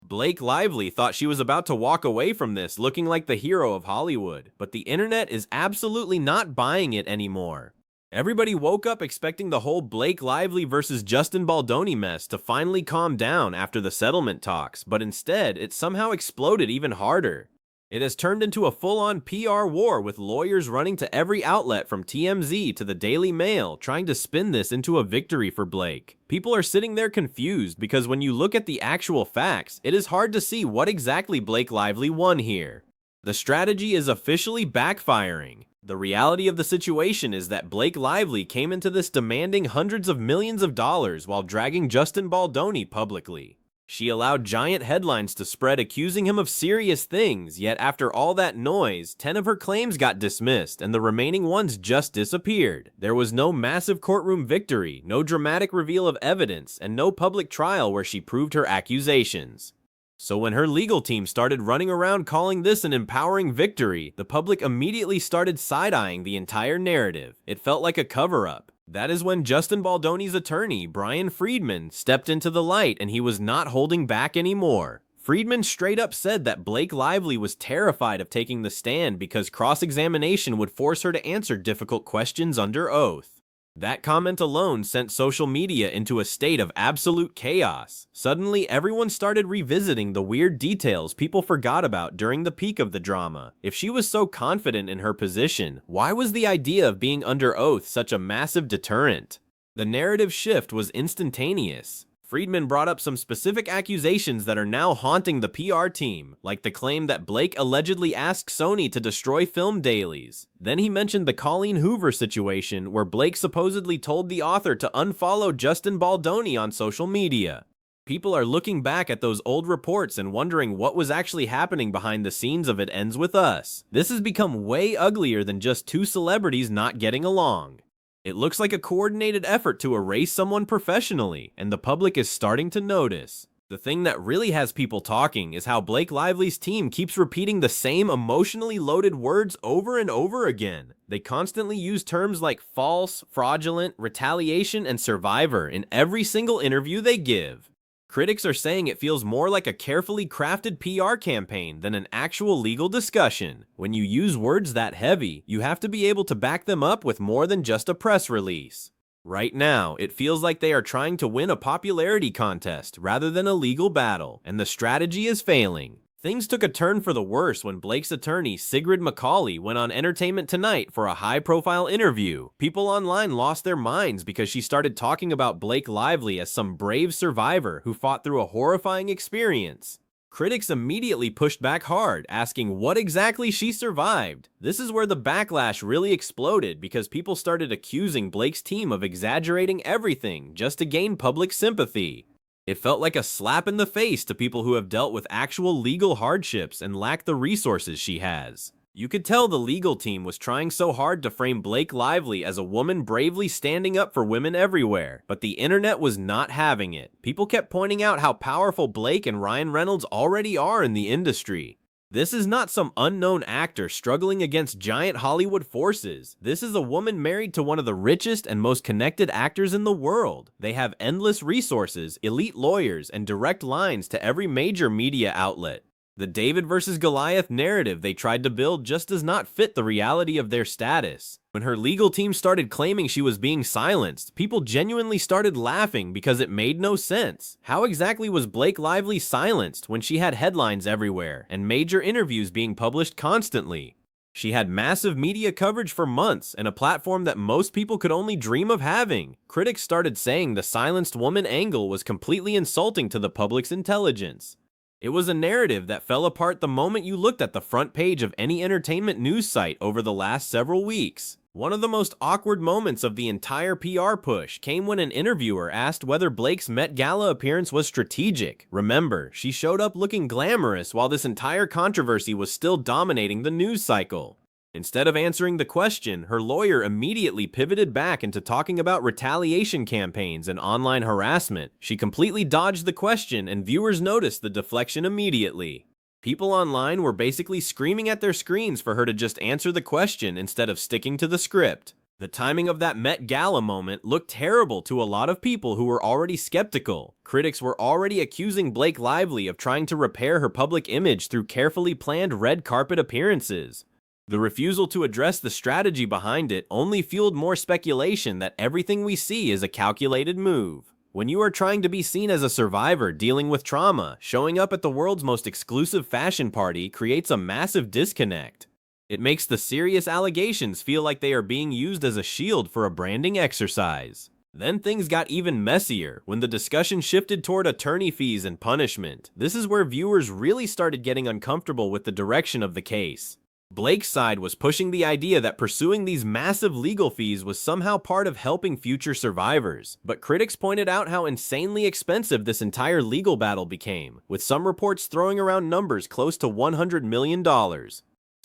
Blake Lively thought she was about to walk away from this looking like the hero of Hollywood, but the internet is absolutely not buying it anymore. Everybody woke up expecting the whole Blake Lively versus Justin Baldoni mess to finally calm down after the settlement talks, but instead, it somehow exploded even harder. It has turned into a full-on PR war with lawyers running to every outlet from TMZ to the Daily Mail trying to spin this into a victory for Blake. People are sitting there confused because when you look at the actual facts, it is hard to see what exactly Blake Lively won here. The strategy is officially backfiring. The reality of the situation is that Blake Lively came into this demanding hundreds of millions of dollars while dragging Justin Baldoni publicly. She allowed giant headlines to spread accusing him of serious things, yet after all that noise, 10 of her claims got dismissed and the remaining ones just disappeared. There was no massive courtroom victory, no dramatic reveal of evidence, and no public trial where she proved her accusations. So when her legal team started running around calling this an empowering victory, the public immediately started side-eyeing the entire narrative. It felt like a cover-up. That is when Justin Baldoni's attorney, Brian Friedman, stepped into the light and he was not holding back anymore. Friedman straight up said that Blake Lively was terrified of taking the stand because cross-examination would force her to answer difficult questions under oath. That comment alone sent social media into a state of absolute chaos. Suddenly, everyone started revisiting the weird details people forgot about during the peak of the drama. If she was so confident in her position, why was the idea of being under oath such a massive deterrent? The narrative shift was instantaneous. Friedman brought up some specific accusations that are now haunting the PR team, like the claim that Blake allegedly asked Sony to destroy film dailies. Then he mentioned the Colleen Hoover situation, where Blake supposedly told the author to unfollow Justin Baldoni on social media. People are looking back at those old reports and wondering what was actually happening behind the scenes of It Ends With Us. This has become way uglier than just two celebrities not getting along. It looks like a coordinated effort to erase someone professionally, and the public is starting to notice. The thing that really has people talking is how Blake Lively's team keeps repeating the same emotionally loaded words over and over again. They constantly use terms like false, fraudulent, retaliation, and survivor in every single interview they give. Critics are saying it feels more like a carefully crafted PR campaign than an actual legal discussion. When you use words that heavy, you have to be able to back them up with more than just a press release. Right now, it feels like they are trying to win a popularity contest rather than a legal battle, and the strategy is failing. Things took a turn for the worse when Blake's attorney, Sigrid McCauley, went on Entertainment Tonight for a high-profile interview. People online lost their minds because she started talking about Blake Lively as some brave survivor who fought through a horrifying experience. Critics immediately pushed back hard, asking what exactly she survived. This is where the backlash really exploded because people started accusing Blake's team of exaggerating everything just to gain public sympathy. It felt like a slap in the face to people who have dealt with actual legal hardships and lack the resources she has. You could tell the legal team was trying so hard to frame Blake Lively as a woman bravely standing up for women everywhere, but the internet was not having it. People kept pointing out how powerful Blake and Ryan Reynolds already are in the industry. This is not some unknown actor struggling against giant Hollywood forces. This is a woman married to one of the richest and most connected actors in the world. They have endless resources, elite lawyers, and direct lines to every major media outlet. The David versus Goliath narrative they tried to build just does not fit the reality of their status. When her legal team started claiming she was being silenced, people genuinely started laughing because it made no sense. How exactly was Blake Lively silenced when she had headlines everywhere and major interviews being published constantly? She had massive media coverage for months and a platform that most people could only dream of having. Critics started saying the silenced woman angle was completely insulting to the public's intelligence. It was a narrative that fell apart the moment you looked at the front page of any entertainment news site over the last several weeks. One of the most awkward moments of the entire PR push came when an interviewer asked whether Blake's Met Gala appearance was strategic. Remember, she showed up looking glamorous while this entire controversy was still dominating the news cycle. Instead of answering the question, her lawyer immediately pivoted back into talking about retaliation campaigns and online harassment. She completely dodged the question, and viewers noticed the deflection immediately. People online were basically screaming at their screens for her to just answer the question instead of sticking to the script. The timing of that Met Gala moment looked terrible to a lot of people who were already skeptical. Critics were already accusing Blake Lively of trying to repair her public image through carefully planned red carpet appearances. The refusal to address the strategy behind it only fueled more speculation that everything we see is a calculated move. When you are trying to be seen as a survivor dealing with trauma, showing up at the world's most exclusive fashion party creates a massive disconnect. It makes the serious allegations feel like they are being used as a shield for a branding exercise. Then things got even messier when the discussion shifted toward attorney fees and punishment. This is where viewers really started getting uncomfortable with the direction of the case. Blake's side was pushing the idea that pursuing these massive legal fees was somehow part of helping future survivors, but critics pointed out how insanely expensive this entire legal battle became, with some reports throwing around numbers close to $100 million.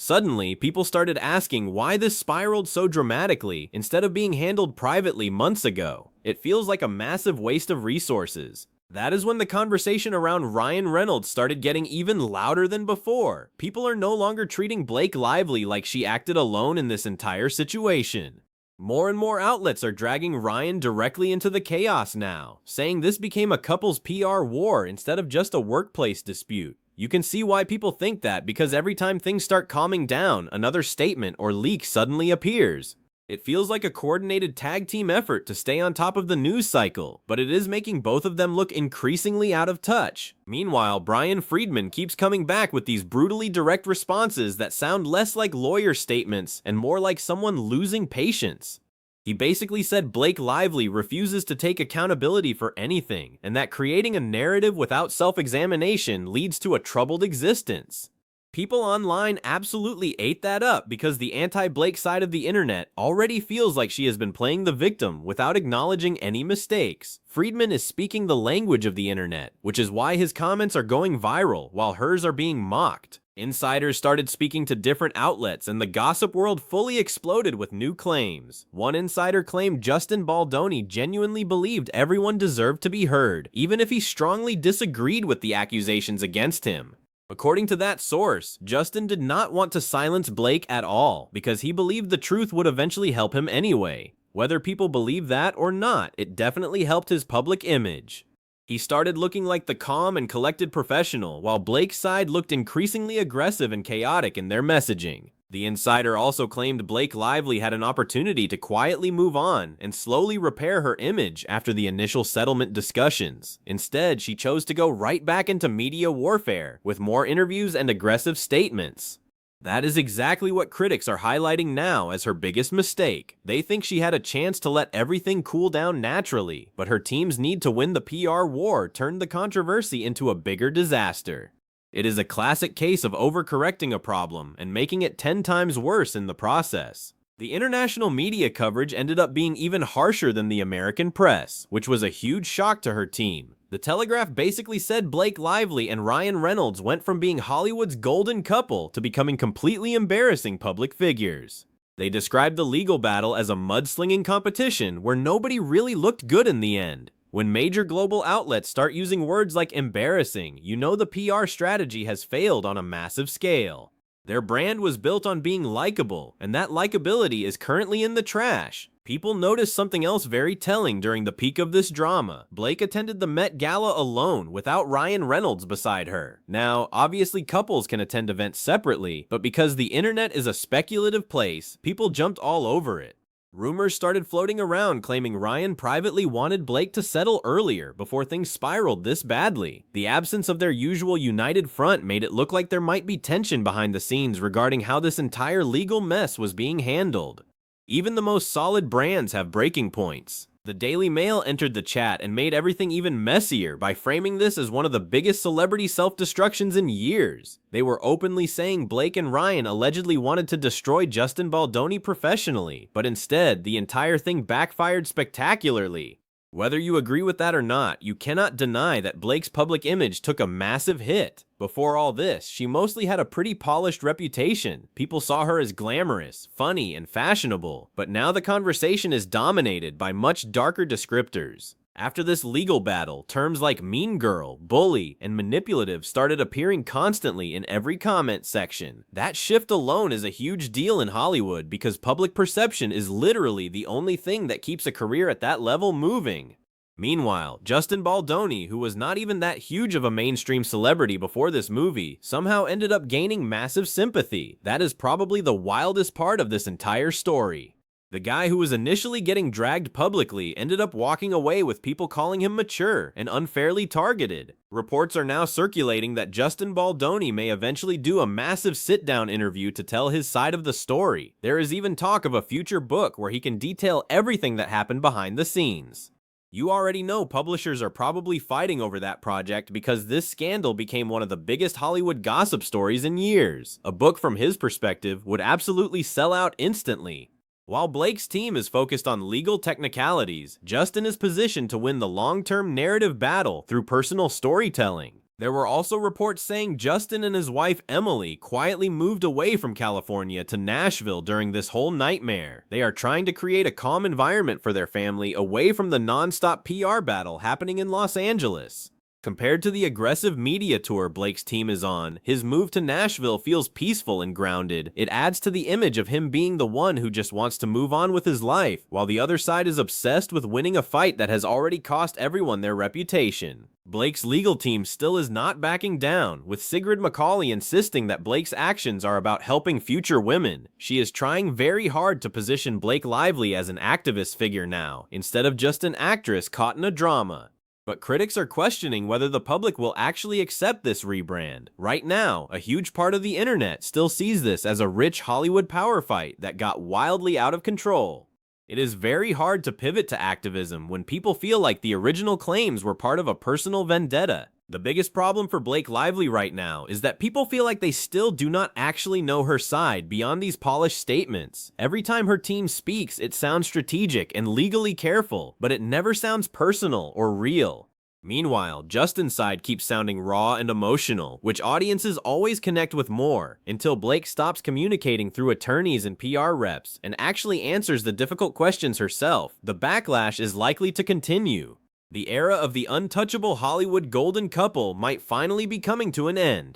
Suddenly, people started asking why this spiraled so dramatically instead of being handled privately months ago. It feels like a massive waste of resources. That is when the conversation around Ryan Reynolds started getting even louder than before. People are no longer treating Blake Lively like she acted alone in this entire situation. More and more outlets are dragging Ryan directly into the chaos now, saying this became a couple's PR war instead of just a workplace dispute. You can see why people think that because every time things start calming down, another statement or leak suddenly appears. It feels like a coordinated tag team effort to stay on top of the news cycle, but it is making both of them look increasingly out of touch. Meanwhile, Brian Friedman keeps coming back with these brutally direct responses that sound less like lawyer statements and more like someone losing patience. He basically said Blake Lively refuses to take accountability for anything, and that creating a narrative without self-examination leads to a troubled existence. People online absolutely ate that up because the anti-Blake side of the internet already feels like she has been playing the victim without acknowledging any mistakes. Friedman is speaking the language of the internet, which is why his comments are going viral while hers are being mocked. Insiders started speaking to different outlets, and the gossip world fully exploded with new claims. One insider claimed Justin Baldoni genuinely believed everyone deserved to be heard, even if he strongly disagreed with the accusations against him. According to that source, Justin did not want to silence Blake at all, because he believed the truth would eventually help him anyway. Whether people believe that or not, it definitely helped his public image. He started looking like the calm and collected professional, while Blake's side looked increasingly aggressive and chaotic in their messaging. The insider also claimed Blake Lively had an opportunity to quietly move on and slowly repair her image after the initial settlement discussions. Instead, she chose to go right back into media warfare, with more interviews and aggressive statements. That is exactly what critics are highlighting now as her biggest mistake. They think she had a chance to let everything cool down naturally, but her team's need to win the PR war turned the controversy into a bigger disaster. It is a classic case of overcorrecting a problem and making it 10 times worse in the process. The international media coverage ended up being even harsher than the American press, which was a huge shock to her team. The Telegraph basically said Blake Lively and Ryan Reynolds went from being Hollywood's golden couple to becoming completely embarrassing public figures. They described the legal battle as a mudslinging competition where nobody really looked good in the end. When major global outlets start using words like embarrassing, you know the PR strategy has failed on a massive scale. Their brand was built on being likable, and that likability is currently in the trash. People noticed something else very telling during the peak of this drama. Blake attended the Met Gala alone without Ryan Reynolds beside her. Now, obviously couples can attend events separately, but because the internet is a speculative place, people jumped all over it. Rumors started floating around claiming Ryan privately wanted Blake to settle earlier before things spiraled this badly. The absence of their usual united front made it look like there might be tension behind the scenes regarding how this entire legal mess was being handled. Even the most solid brands have breaking points. The Daily Mail entered the chat and made everything even messier by framing this as one of the biggest celebrity self-destructions in years. They were openly saying Blake and Ryan allegedly wanted to destroy Justin Baldoni professionally, but instead, the entire thing backfired spectacularly. Whether you agree with that or not, you cannot deny that Blake's public image took a massive hit. Before all this, she mostly had a pretty polished reputation. People saw her as glamorous, funny, and fashionable, but now the conversation is dominated by much darker descriptors. After this legal battle, terms like mean girl, bully, and manipulative started appearing constantly in every comment section. That shift alone is a huge deal in Hollywood because public perception is literally the only thing that keeps a career at that level moving. Meanwhile, Justin Baldoni, who was not even that huge of a mainstream celebrity before this movie, somehow ended up gaining massive sympathy. That is probably the wildest part of this entire story. The guy who was initially getting dragged publicly ended up walking away with people calling him mature and unfairly targeted. Reports are now circulating that Justin Baldoni may eventually do a massive sit-down interview to tell his side of the story. There is even talk of a future book where he can detail everything that happened behind the scenes. You already know publishers are probably fighting over that project because this scandal became one of the biggest Hollywood gossip stories in years. A book from his perspective would absolutely sell out instantly. While Blake's team is focused on legal technicalities, Justin is positioned to win the long-term narrative battle through personal storytelling. There were also reports saying Justin and his wife Emily quietly moved away from California to Nashville during this whole nightmare. They are trying to create a calm environment for their family away from the non-stop PR battle happening in Los Angeles. Compared to the aggressive media tour Blake's team is on, his move to Nashville feels peaceful and grounded. It adds to the image of him being the one who just wants to move on with his life, while the other side is obsessed with winning a fight that has already cost everyone their reputation. Blake's legal team still is not backing down, with Sigrid McCauley insisting that Blake's actions are about helping future women. She is trying very hard to position Blake Lively as an activist figure now, instead of just an actress caught in a drama. But critics are questioning whether the public will actually accept this rebrand. Right now, a huge part of the internet still sees this as a rich Hollywood power fight that got wildly out of control. It is very hard to pivot to activism when people feel like the original claims were part of a personal vendetta. The biggest problem for Blake Lively right now is that people feel like they still do not actually know her side beyond these polished statements. Every time her team speaks, it sounds strategic and legally careful, but it never sounds personal or real. Meanwhile, Justin's side keeps sounding raw and emotional, which audiences always connect with more, until Blake stops communicating through attorneys and PR reps and actually answers the difficult questions herself. The backlash is likely to continue. The era of the untouchable Hollywood golden couple might finally be coming to an end.